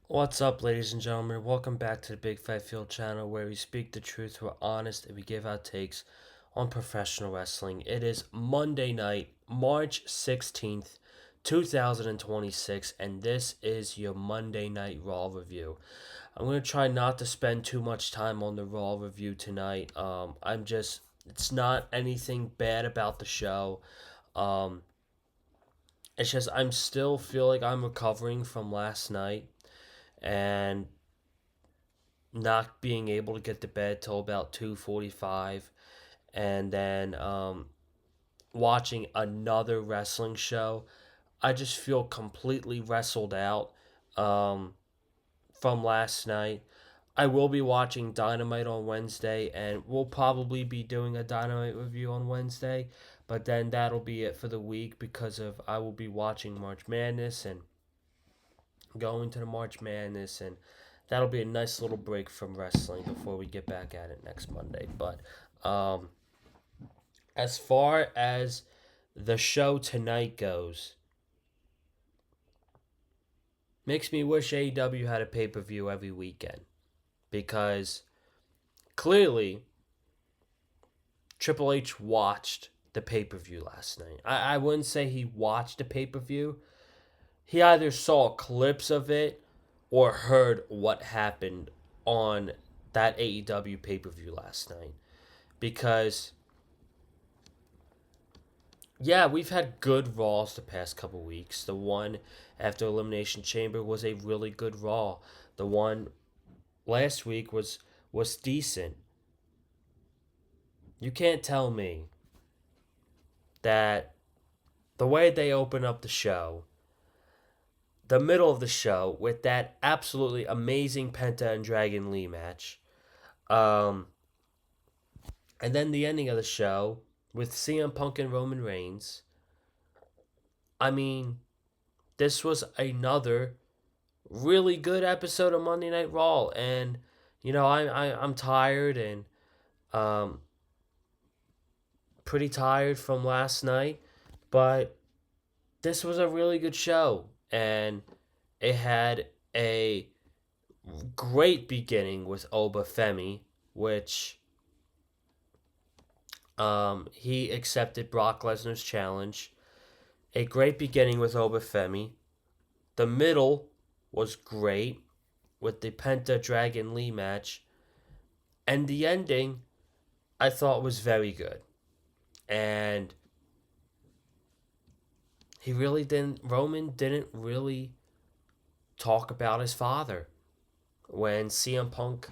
What's up, ladies and gentlemen? Welcome back to the Big Five Field channel where we speak the truth, we're honest, and we give our takes on professional wrestling. It is Monday night, March 16th, 2026, and this is your Monday Night Raw review. I'm going to try not to spend too much time on the Raw review tonight. It's not anything bad about the show. Um, it's just, I'm still feel like I'm recovering from last night and not being able to get to bed till about 2:45, and then watching another wrestling show. I just feel completely wrestled out um, from last night. I will be watching Dynamite on Wednesday, and we'll probably be doing a Dynamite review on Wednesday. But then that'll be it for the week because of I will be watching March Madness and going to the March Madness, and that'll be a nice little break from wrestling before we get back at it next Monday. But um, as far as the show tonight goes, makes me wish AEW had a pay per view every weekend because clearly Triple H watched the pay per view last night. I wouldn't say he watched the pay per view. He either saw clips of it or heard what happened on that AEW pay per view last night. Because, yeah, we've had good Raws the past couple weeks. The one after Elimination Chamber was a really good Raw. The one last week was decent. You can't tell me that the way they open up the show, the middle of the show with that absolutely amazing Penta and Dragon Lee match, um, and then the ending of the show with CM Punk and Roman Reigns. I mean, this was another really good episode of Monday Night Raw, and I'm tired and um pretty tired from last night, but this was a really good show, and it had a great beginning with Oba Femi, which he accepted Brock Lesnar's challenge. A great beginning with Oba Femi. The middle was great with the Penta Dragon Lee match, and the ending I thought was very good. And Roman didn't really talk about his father when CM Punk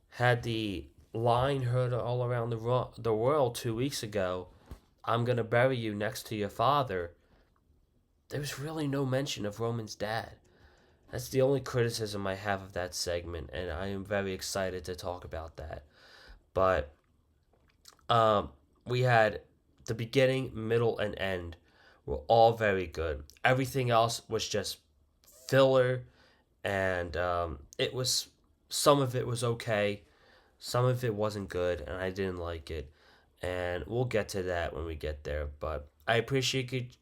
had the line heard all around the world 2 weeks ago. I'm gonna bury you next to your father. There was really no mention of Roman's dad. That's the only criticism I have of that segment, and I am very excited to talk about that. But um, we had the beginning, middle, and end were all very good. Everything else was just filler, and it was some of it was okay, some of it wasn't good, and I didn't like it. And we'll get to that when we get there. But I appreciate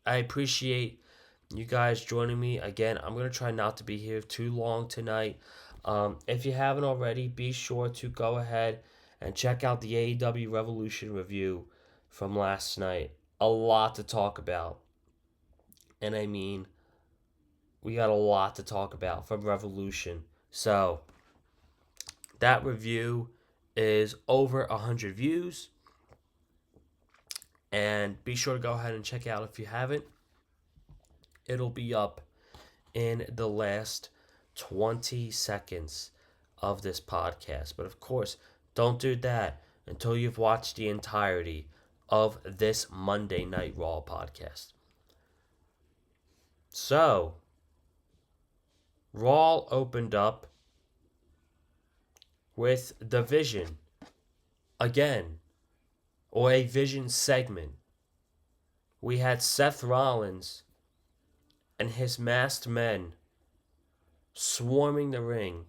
you guys joining me again. I'm gonna try not to be here too long tonight. If you haven't already, be sure to go ahead and check out the AEW Revolution review from last night. A lot to talk about, and I mean, we got a lot to talk about from Revolution. So that review is over 100 views, and be sure to go ahead and check it out if you haven't. It'll be up in the last 20 seconds of this podcast. But of course, don't do that until you've watched the entirety of this Monday Night Raw podcast. So, Raw opened up with the Vision again, or a Vision segment. We had Seth Rollins and his masked men swarming the ring,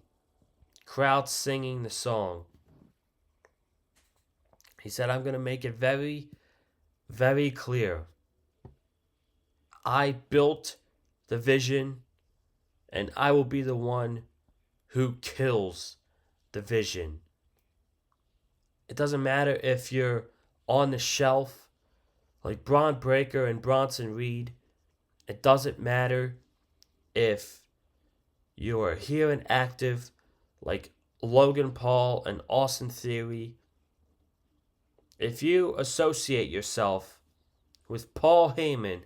crowd singing the song. He said, I'm going to make it very, very clear. I built the Vision and I will be the one who kills the Vision. It doesn't matter if you're on the shelf like Braun Breaker and Bronson Reed. It doesn't matter if you're here and active like Logan Paul and Austin Theory. If you associate yourself with Paul Heyman,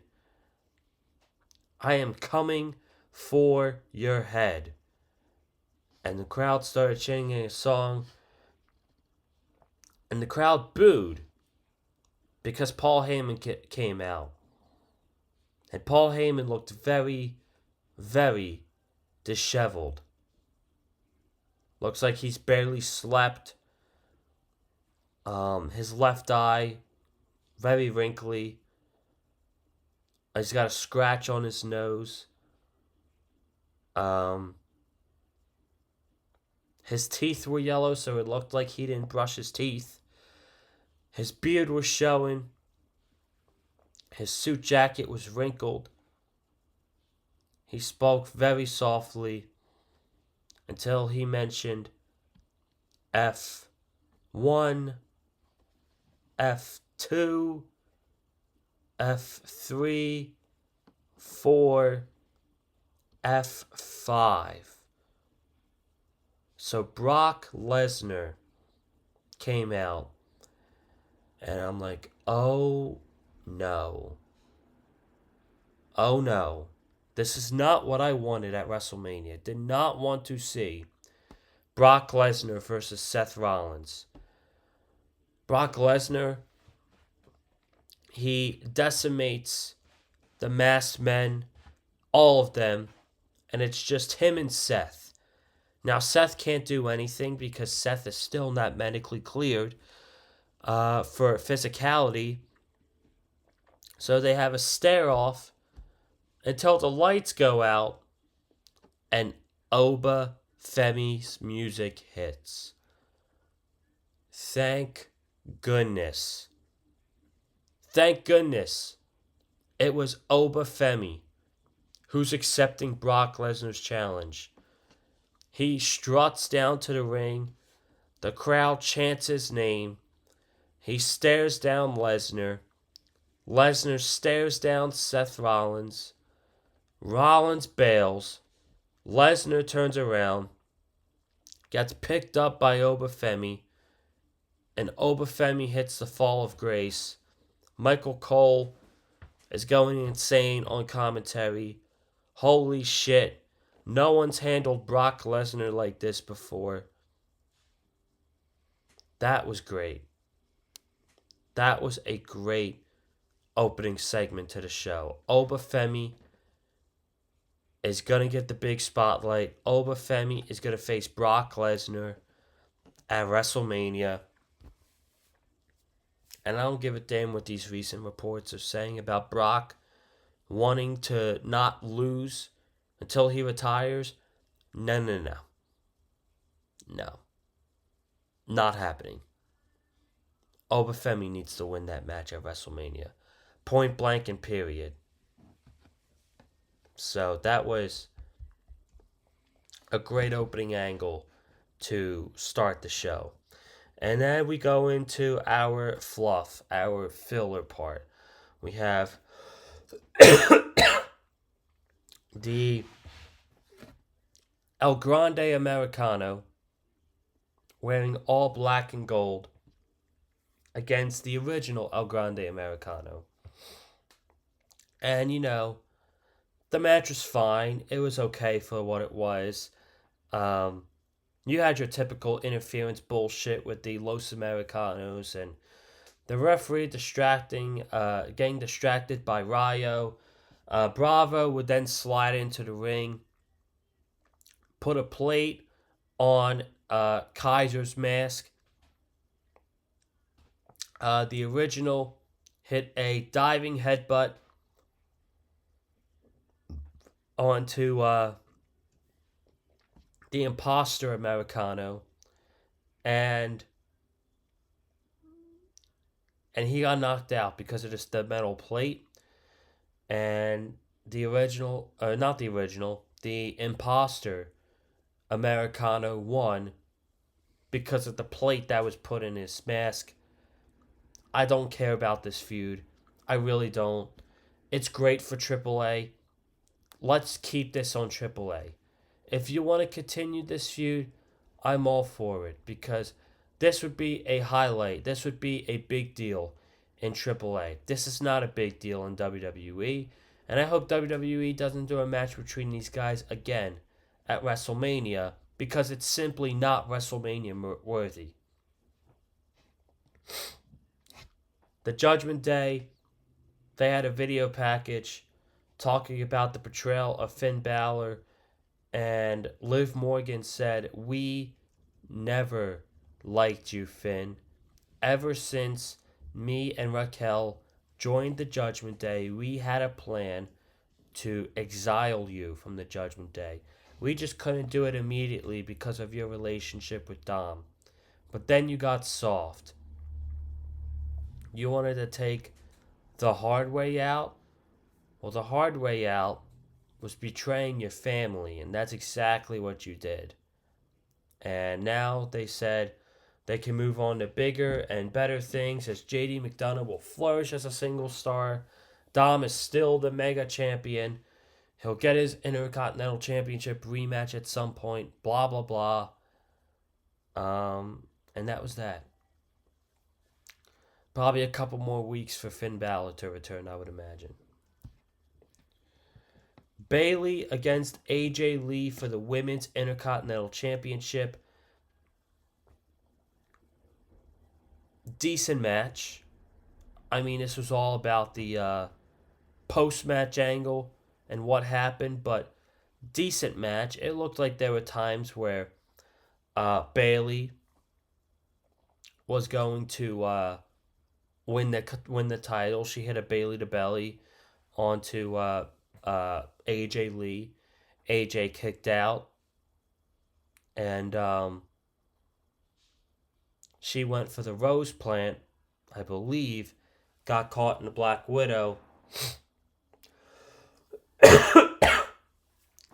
I am coming for your head. And the crowd started chanting a song, and the crowd booed because Paul Heyman came out. And Paul Heyman looked very, very disheveled. Looks like he's barely slept. His left eye, very wrinkly. He's got a scratch on his nose. His teeth were yellow, so it looked like he didn't brush his teeth. His beard was showing. His suit jacket was wrinkled. He spoke very softly until he mentioned F1, F2, F3, 4, F5. So Brock Lesnar came out, and I'm like, oh no. Oh no. This is not what I wanted at WrestleMania. Did not want to see Brock Lesnar versus Seth Rollins. Brock Lesnar, he decimates the masked men, all of them, and it's just him and Seth. Now, Seth can't do anything because Seth is still not medically cleared for physicality. So they have a stare-off until the lights go out and Oba Femi's music hits. Thank goodness. Thank goodness it was Oba Femi who's accepting Brock Lesnar's challenge. He struts down to the ring. The crowd chants his name. He stares down Lesnar. Lesnar stares down Seth Rollins. Rollins bails. Lesnar turns around. Gets picked up by Oba Femi. And Oba Femi hits the fall of grace. Michael Cole is going insane on commentary. Holy shit. No one's handled Brock Lesnar like this before. That was great. That was a great opening segment to the show. Oba Femi is going to get the big spotlight. Oba Femi is going to face Brock Lesnar at WrestleMania. And I don't give a damn what these recent reports are saying about Brock wanting to not lose until he retires. No. No. Not happening. Oba Femi needs to win that match at WrestleMania. Point blank and period. So that was a great opening angle to start the show. And then we go into our fluff, our filler part. We have the El Grande Americano wearing all black and gold against the original El Grande Americano. And, the match was fine. It was okay for what it was. You had your typical interference bullshit with the Los Americanos and the referee getting distracted by Rayo. Bravo would then slide into the ring, put a plate on Kaiser's mask. The original hit a diving headbutt onto the imposter Americano, and he got knocked out because of the metal plate. And the original, not the original, the imposter Americano won because of the plate that was put in his mask. I don't care about this feud. I really don't. It's great for AAA. Let's keep this on AAA. If you want to continue this feud, I'm all for it because this would be a highlight. This would be a big deal in AAA. This is not a big deal in WWE. And I hope WWE doesn't do a match between these guys again at WrestleMania because it's simply not WrestleMania worthy. The Judgment Day, they had a video package talking about the portrayal of Finn Balor, and Liv Morgan said, "We never liked you, Finn. Ever since me and Raquel joined the Judgment Day, we had a plan to exile you from the Judgment Day. We just couldn't do it immediately because of your relationship with Dom. But then you got soft. You wanted to take the hard way out? Well, the hard way out was betraying your family, and that's exactly what you did. And now they said they can move on to bigger and better things as JD McDonough will flourish as a single star. Dom is still the mega champion. He'll get his Intercontinental Championship rematch at some point. Blah, blah, blah. And that was that. Probably a couple more weeks for Finn Balor to return, I would imagine. Bayley against AJ Lee for the Women's Intercontinental Championship. Decent match. I mean, this was all about the post-match angle and what happened, but decent match. It looked like there were times where Bayley was going to win the title. She hit a Bayley to belly onto AJ Lee. AJ kicked out, and she went for the Rose Plant, I believe, got caught in the Black Widow,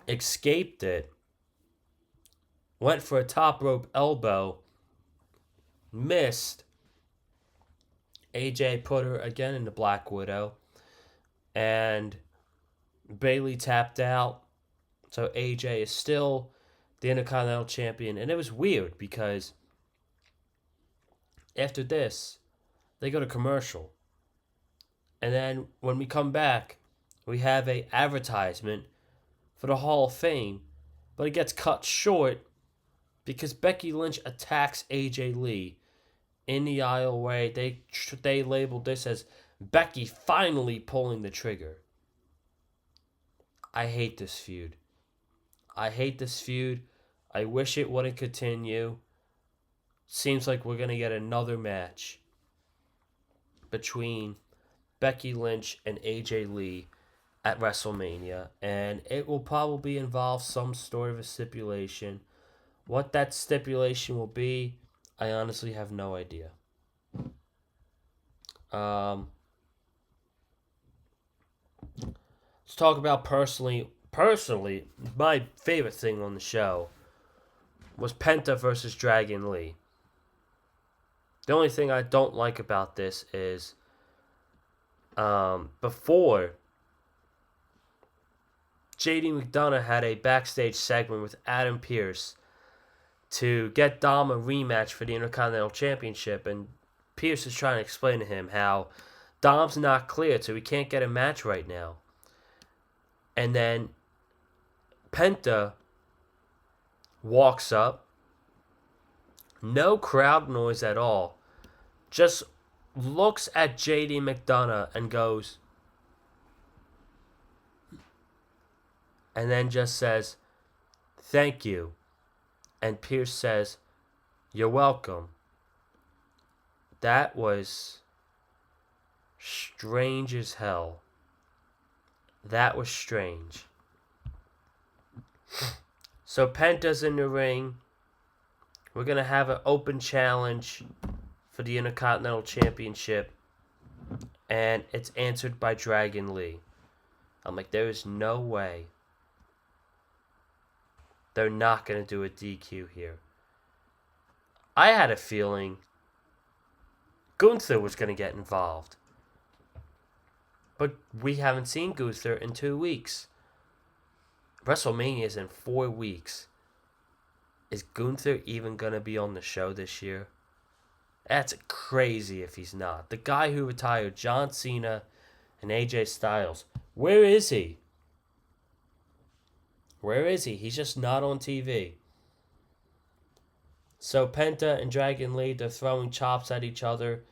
escaped it, went for a top rope elbow, missed. AJ put her again in the Black Widow, and Bayley tapped out. So AJ is still the Intercontinental Champion. And it was weird because after this, they go to commercial. And then when we come back, we have a advertisement for the Hall of Fame. But it gets cut short because Becky Lynch attacks AJ Lee in the aisleway. They labeled this as Becky finally pulling the trigger. I hate this feud. I wish it wouldn't continue. Seems like we're going to get another match between Becky Lynch and AJ Lee at WrestleMania. And it will probably involve some sort of a stipulation. What that stipulation will be, I honestly have no idea. Let's talk about personally, my favorite thing on the show was Penta versus Dragon Lee. The only thing I don't like about this is before JD McDonough had a backstage segment with Adam Pearce to get Dom a rematch for the Intercontinental Championship, and Pearce is trying to explain to him how Dom's not cleared, so he can't get a match right now. And then Penta walks up, no crowd noise at all, just looks at JD McDonough and goes, and then just says, "Thank you." And Pearce says, "You're welcome." That was strange as hell. That was strange. So Penta's in the ring. We're going to have an open challenge for the Intercontinental Championship. And it's answered by Dragon Lee. I'm like, there is no way they're not going to do a DQ here. I had a feeling Gunther was going to get involved. But we haven't seen Gunther in 2 weeks. WrestleMania is in 4 weeks. Is Gunther even going to be on the show this year? That's crazy if he's not. The guy who retired John Cena and AJ Styles. Where is he? Where is he? He's just not on TV. So Penta and Dragon Lee, they're throwing chops at each other.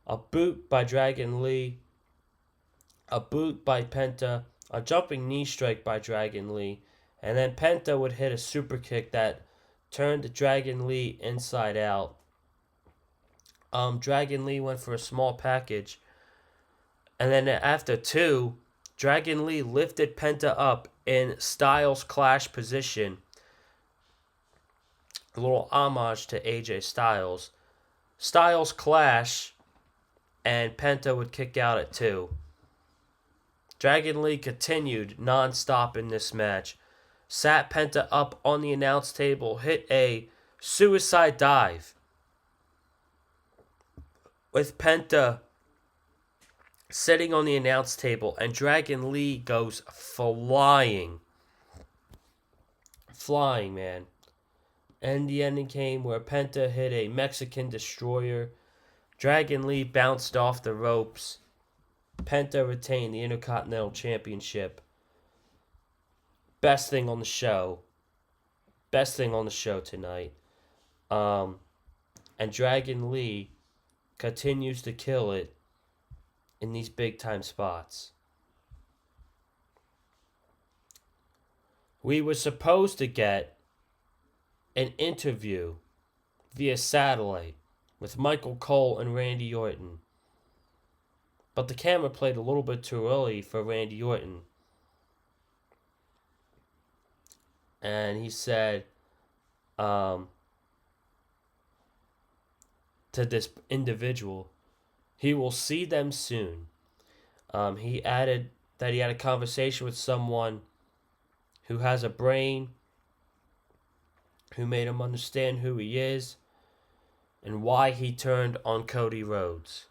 A boot by Dragon Lee. A boot by Penta. A jumping knee strike by Dragon Lee. And then Penta would hit a super kick that turned Dragon Lee inside out. Dragon Lee went for a small package. And then after 2, Dragon Lee lifted Penta up in Styles Clash position. A little homage to AJ Styles. Styles Clash, and Penta would kick out at 2. Dragon Lee continued non-stop in this match. Sat Penta up on the announce table, hit a suicide dive. With Penta sitting on the announce table, and Dragon Lee goes flying. Flying, man. And the ending came where Penta hit a Mexican destroyer. Dragon Lee bounced off the ropes. Penta retained the Intercontinental Championship. Best thing on the show. Best thing on the show tonight. And Dragon Lee continues to kill it in these big time spots. We were supposed to get an interview via satellite with Michael Cole and Randy Orton. But the camera played a little bit too early for Randy Orton. And he said to this individual, he will see them soon. He added that he had a conversation with someone who has a brain, who made him understand who he is and why he turned on Cody Rhodes.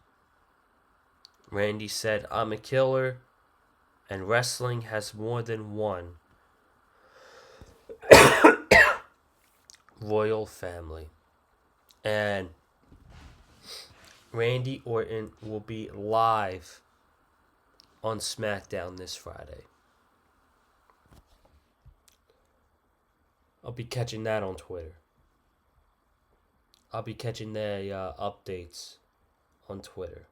Randy said, I'm a killer, and wrestling has more than one royal family. And Randy Orton will be live on SmackDown this Friday. I'll be catching that on Twitter. I'll be catching the updates on Twitter.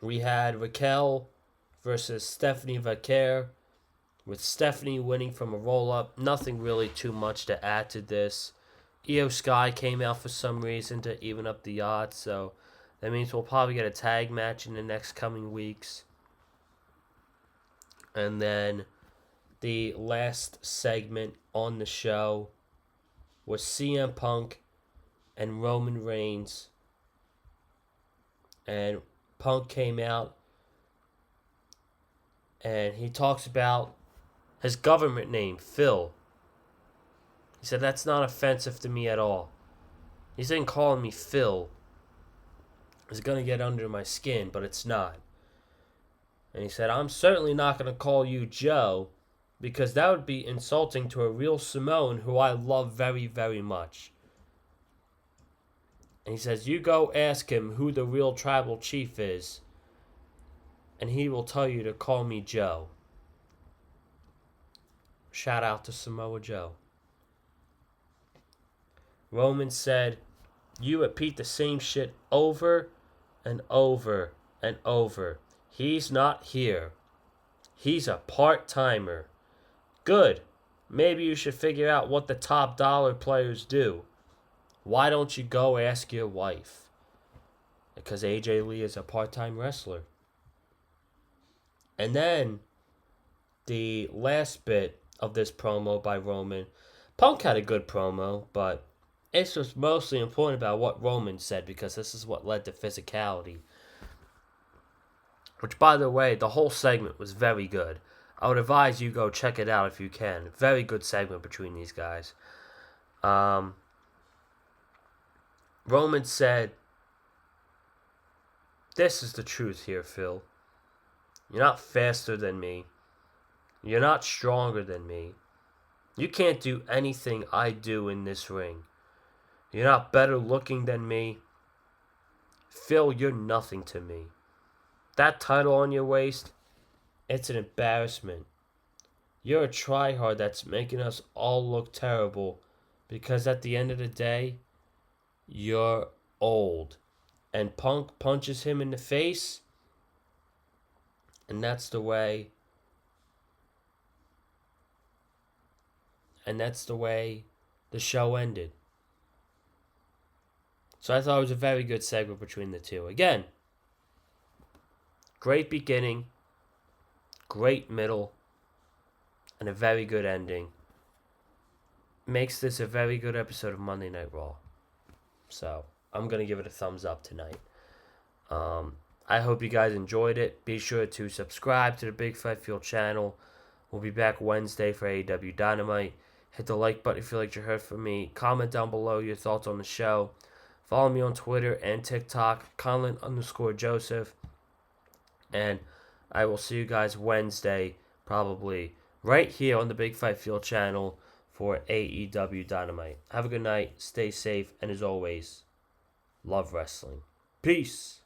We had Raquel versus Stephanie Vaquer, with Stephanie winning from a roll-up. Nothing really too much to add to this. Io Sky came out for some reason to even up the odds, so that means we'll probably get a tag match in the next coming weeks. And then the last segment on the show was CM Punk and Roman Reigns. And Punk came out and he talks about his government name, Phil. He said, that's not offensive to me at all. He said calling me Phil is going to get under my skin, but it's not. And he said, I'm certainly not going to call you Joe, because that would be insulting to a real Samoan who I love very, very much. And he says, you go ask him who the real tribal chief is, and he will tell you to call me Joe. Shout out to Samoa Joe. Roman said, you repeat the same shit over and over and over. He's not here. He's a part-timer. Good. Maybe you should figure out what the top dollar players do. Why don't you go ask your wife? Because AJ Lee is a part-time wrestler. And then the last bit of this promo by Roman. Punk had a good promo, but it's just mostly important about what Roman said, because this is what led to physicality. which, by the way, the whole segment was very good. I would advise you go check it out if you can. Very good segment between these guys. Roman said, "This is the truth here, Phil. You're not faster than me. You're not stronger than me. You can't do anything I do in this ring. You're not better looking than me. Phil, you're nothing to me. That title on your waist, it's an embarrassment. You're a tryhard that's making us all look terrible because at the end of the day, you're old." And Punk punches him in the face, and that's the way. And that's the way the show ended. So I thought it was a very good segment between the two. Again, great beginning, great middle, and a very good ending. Makes this a very good episode of Monday Night Raw. So I'm going to give it a thumbs up tonight. I hope you guys enjoyed it. Be sure to subscribe to the Big Fight Field channel. We'll be back Wednesday for AEW Dynamite. Hit the like button if you liked what you heard from me. Comment down below your thoughts on the show. Follow me on Twitter and TikTok, Conlon_Joseph. And I will see you guys Wednesday, probably, right here on the Big Fight Field channel for AEW Dynamite. Have a good night, stay safe, and as always, love wrestling. Peace!